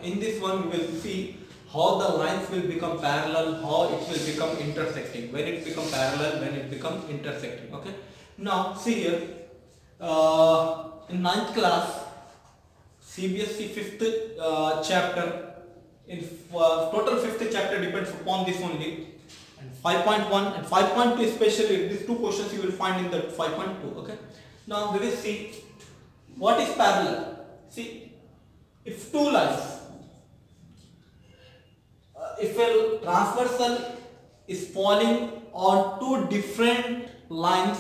In this one we will see how the lines will become parallel, how it will become intersecting, when it become parallel, when it become intersecting. Okay. Now see here, in 9th class CBSE 5th chapter, in total 5th chapter depends upon this only, and 5.1 and 5.2 especially, these two questions you will find in the 5.2. Okay. Now we will see what is parallel. See, if two lines, if a transversal is falling on two different lines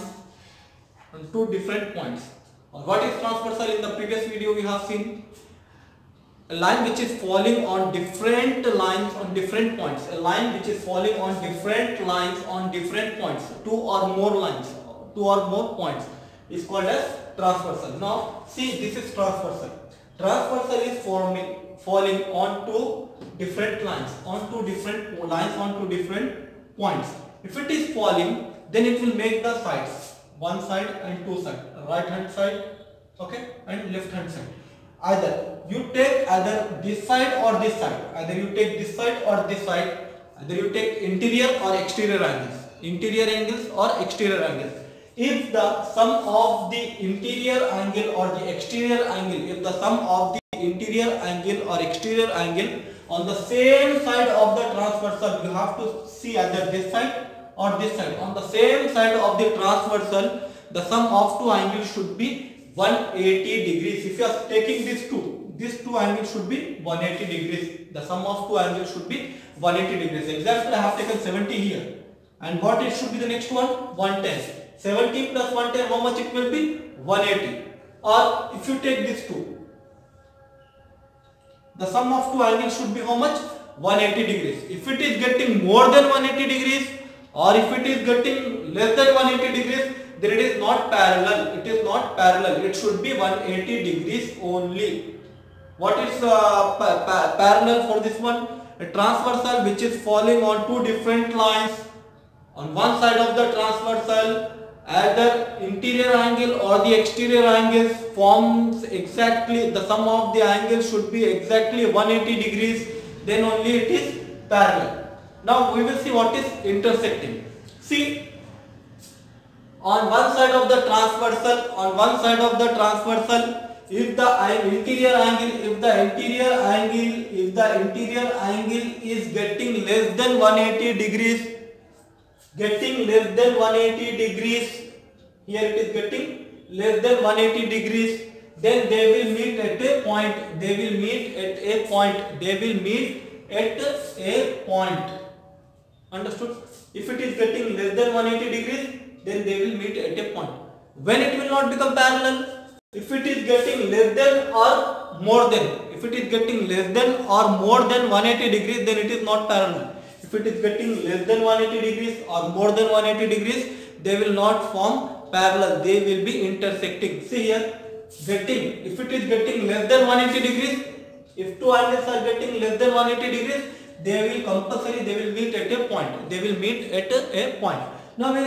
on two different points, or what is transversal? In the previous video we have seen a line which is falling on different lines on different points. A line which is falling on different lines on different points, two or more lines, two or more points, is called as transversal. Now see, this is transversal. Transversal is falling on two different lines, on two different lines, on two different points. If it is falling, then it will make the sides, one side and two sides, right hand side, okay, and left hand side. Either you take either this side or this side, either you take this side or this side, either you take interior or exterior angles or exterior angles. If the sum of the interior angle or the exterior angle, if the sum of the interior angle or exterior angle on the same side of the transversal, you have to see either this side or this side. On the same side of the transversal, the sum of two angles should be 180 degrees. If you are taking these two angles should be 180 degrees. The sum of two angles should be 180 degrees. Example, I have taken 70 here. And what it should be the next one? 110. 70 plus 110, how much it will be? 180. Or if you take these two, the sum of two angles should be how much? 180 degrees. If it is getting more than 180 degrees, or if it is getting less than 180 degrees, then it is not parallel. It is not parallel. It should be 180 degrees only. What is parallel for this one? A transversal which is falling on two different lines. On one side of the transversal, either interior angle or the exterior angles forms exactly, the sum of the angles should be exactly 180 degrees, then only it is parallel. Now we will see what is intersecting. See, on one side of the transversal, if the interior angle is getting less than 180 degrees, here it is getting less than 180 degrees, then they will meet at a point. Understood? If it is getting less than 180 degrees, then they will meet at a point. When it will not become parallel? If it is getting less than or more than, 180 degrees, then it is not parallel. If it is getting less than 180 degrees or more than 180 degrees, they will not form parallel. They will be intersecting. See here, if it is getting less than 180 degrees, if two angles are getting less than 180 degrees, they will meet at a point. Now we